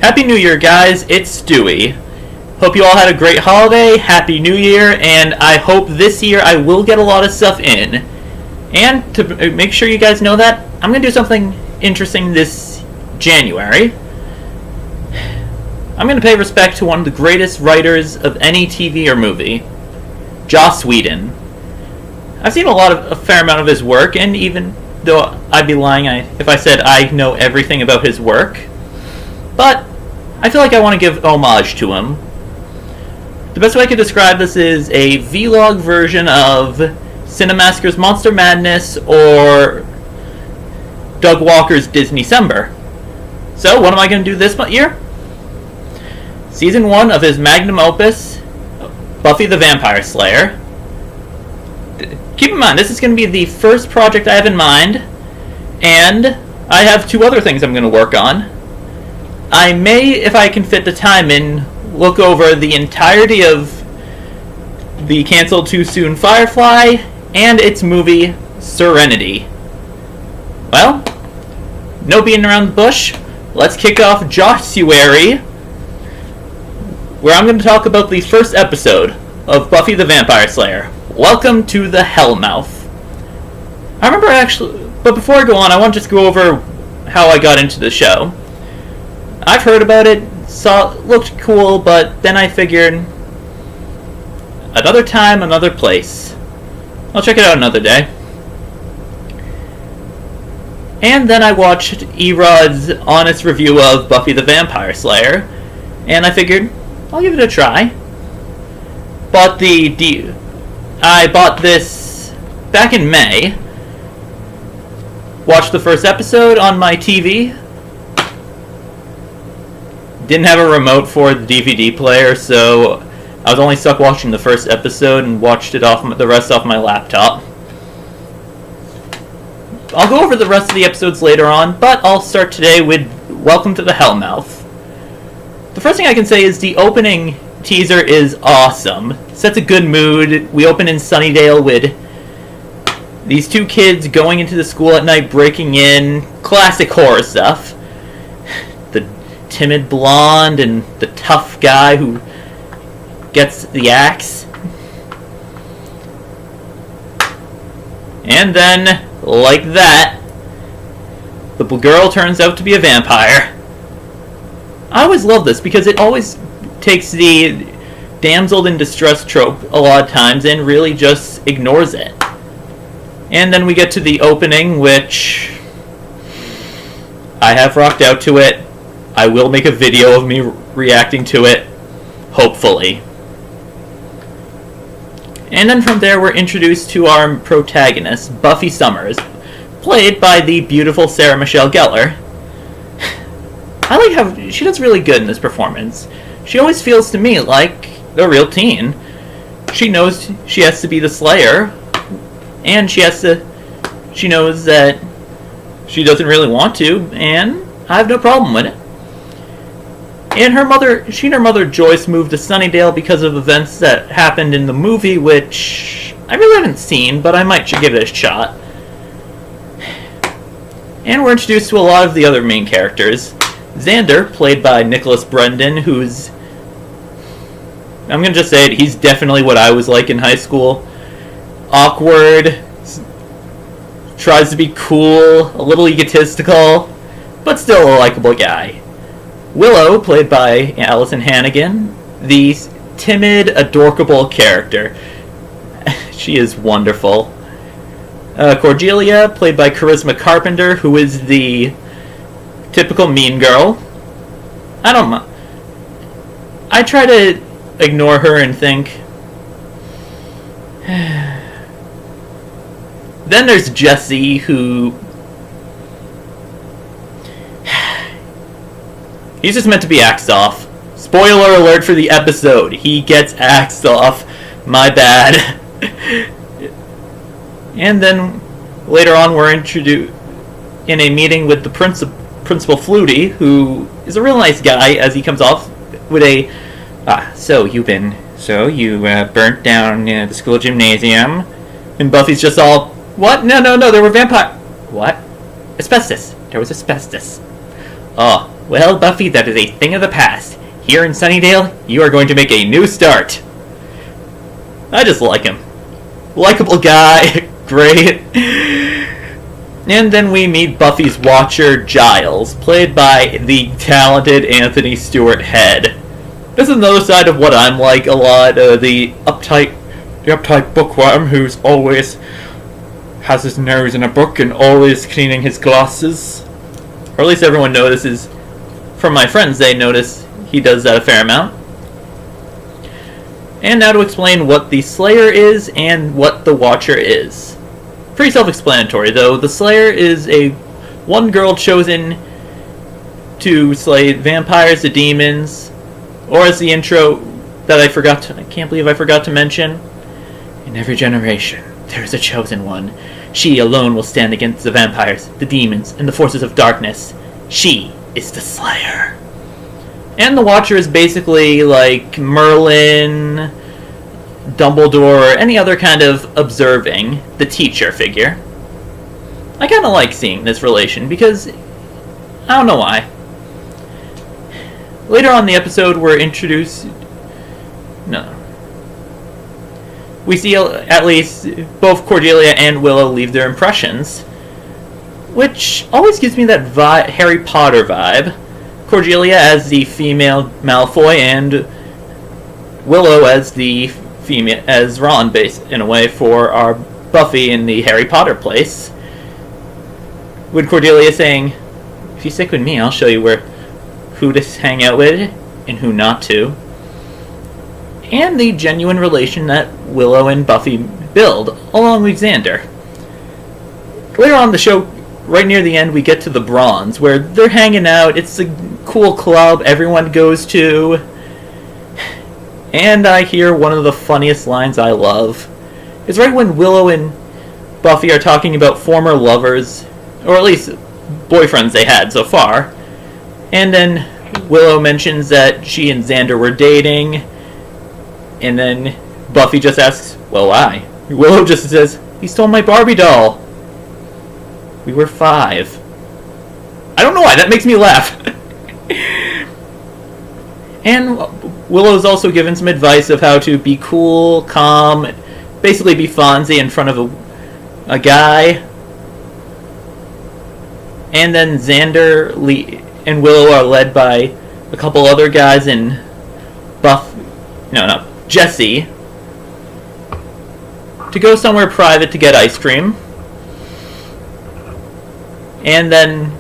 Happy New Year, guys. It's Stewie. Hope you all had a great holiday. Happy New Year, and I hope this year I will get a lot of stuff in. And to make sure you guys know that, I'm going to do something interesting this January. I'm going to pay respect to one of the greatest writers of any TV or movie, Joss Whedon. I've seen a fair amount of his work, and even though I'd be lying if I said I know everything about his work, but I feel like I want to give homage to him. The best way I could describe this is a vlog version of Cinemassacre's Monster Madness or Doug Walker's Disney-cember. So, what am I going to do this year? Season 1 of his magnum opus, Buffy the Vampire Slayer. Keep in mind, this is going to be the first project I have in mind, and I have 2 other things I'm going to work on. I may, if I can fit the time in, look over the entirety of the canceled too soon Firefly and its movie Serenity. Well, no beating around the bush. Let's kick off Jossuary, where I'm going to talk about the first episode of Buffy the Vampire Slayer. Welcome to the Hellmouth. I remember but before I go on, I want to just go over how I got into the show. I've heard about it, looked cool, but then I figured, another time, another place. I'll check it out another day. And then I watched Erod's honest review of Buffy the Vampire Slayer, and I figured, I'll give it a try. I bought this back in May, watched the first episode on my TV, didn't have a remote for the DVD player, so I was only stuck watching the first episode and watched it the rest off my laptop. I'll go over the rest of the episodes later on, but I'll start today with Welcome to the Hellmouth. The first thing I can say is the opening teaser is awesome. Sets a good mood. We open in Sunnydale with these 2 kids going into the school at night, breaking in. Classic horror stuff. The timid blonde and the tough guy who gets the axe. And then, like that, the girl turns out to be a vampire. I always love this because it always takes the damsel in distress trope a lot of times and really just ignores it. And then we get to the opening, which I have rocked out to it. I will make a video of me reacting to it, hopefully. And then from there we're introduced to our protagonist, Buffy Summers, played by the beautiful Sarah Michelle Gellar. I like how she does really good in this performance. She always feels to me like a real teen. She knows she has to be the Slayer, and she knows that she doesn't really want to, and I have no problem with it. And she and her mother Joyce moved to Sunnydale because of events that happened in the movie, which I really haven't seen, but I might give it a shot. And we're introduced to a lot of the other main characters. Xander, played by Nicholas Brendan, who's, I'm going to just say it, he's definitely what I was like in high school. Awkward, tries to be cool, a little egotistical, but still a likable guy. Willow, played by Allison Hannigan, the timid, adorable character. She is wonderful. Cordelia, played by Charisma Carpenter, who is the typical mean girl. I don't mind. I try to ignore her and think. Then there's Jesse, who he's just meant to be axed off. Spoiler alert for the episode. He gets axed off. My bad. And then later on we're introduced in a meeting with the Principal Flutie, who is a real nice guy as he comes off with a, so you burnt down the school gymnasium. And Buffy's just all, what? No, there were vampire. What? Asbestos. There was asbestos. Oh, Well, Buffy, that is a thing of the past. Here in Sunnydale, you are going to make a new start. I just like him. Likeable guy. Great. And then we meet Buffy's watcher, Giles, played by the talented Anthony Stewart Head. This is another side of what I'm like a lot, the uptight bookworm who's always has his nose in a book and always cleaning his glasses. Or at least everyone notices. From my friends, they notice he does that a fair amount. And now to explain what the Slayer is and what the Watcher is. Pretty self-explanatory, though. The Slayer is one girl chosen to slay vampires, the demons, or as the intro that I can't believe I forgot to mention. In every generation, there is a chosen one. She alone will stand against the vampires, the demons, and the forces of darkness. She is the Slayer. And the Watcher is basically like Merlin, Dumbledore, or any other kind of observing, the teacher figure. I kind of like seeing this relation because I don't know why. Later on in the episode, we're introduced. We see at least both Cordelia and Willow leave their impressions, which always gives me that Harry Potter vibe. Cordelia as the female Malfoy and Willow as the female as Ron, based in a way, for our Buffy in the Harry Potter place. With Cordelia saying, "If you stick with me, I'll show you who to hang out with and who not to." And the genuine relation that Willow and Buffy build, along with Xander. Later on in the show, right near the end, we get to the Bronze, where they're hanging out. It's a cool club everyone goes to. And I hear one of the funniest lines I love. It's right when Willow and Buffy are talking about former lovers, or at least boyfriends they had so far. And then Willow mentions that she and Xander were dating. And then Buffy just asks, "Well, why?" Willow just says, "He stole my Barbie doll. We were 5. I don't know why, that makes me laugh. And Willow's also given some advice of how to be cool, calm, basically be Fonzie in front of a guy. And then Xander and Willow are led by a couple other guys in Jesse, to go somewhere private to get ice cream. And then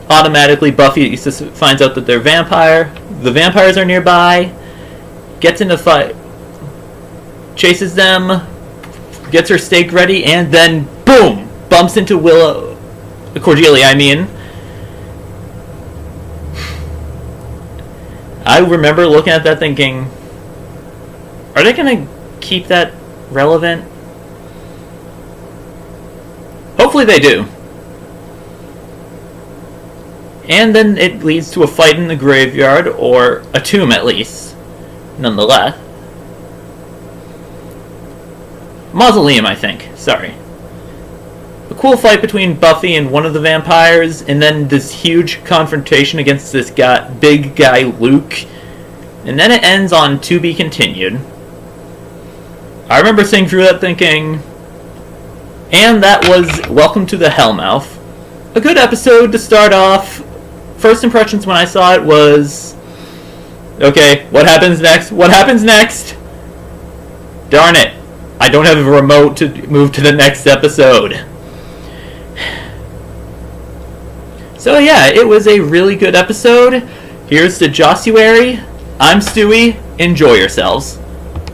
automatically Buffy finds out that they're the vampires are nearby, gets in a fight, chases them, gets her steak ready, and then boom, bumps into Cordelia, I mean. I remember looking at that thinking, are they going to keep that relevant? Hopefully they do. And then it leads to a fight in the graveyard, or a tomb at least, nonetheless. Mausoleum, I think. Sorry. A cool fight between Buffy and one of the vampires, and then this huge confrontation against this big guy Luke. And then it ends on "to be continued." I remember sitting through that thinking, and that was Welcome to the Hellmouth. A good episode to start off. First impressions when I saw it was, okay, what happens next? What happens next? Darn it. I don't have a remote to move to the next episode. So yeah, it was a really good episode. Here's to Jossuary. I'm Stewie. Enjoy yourselves.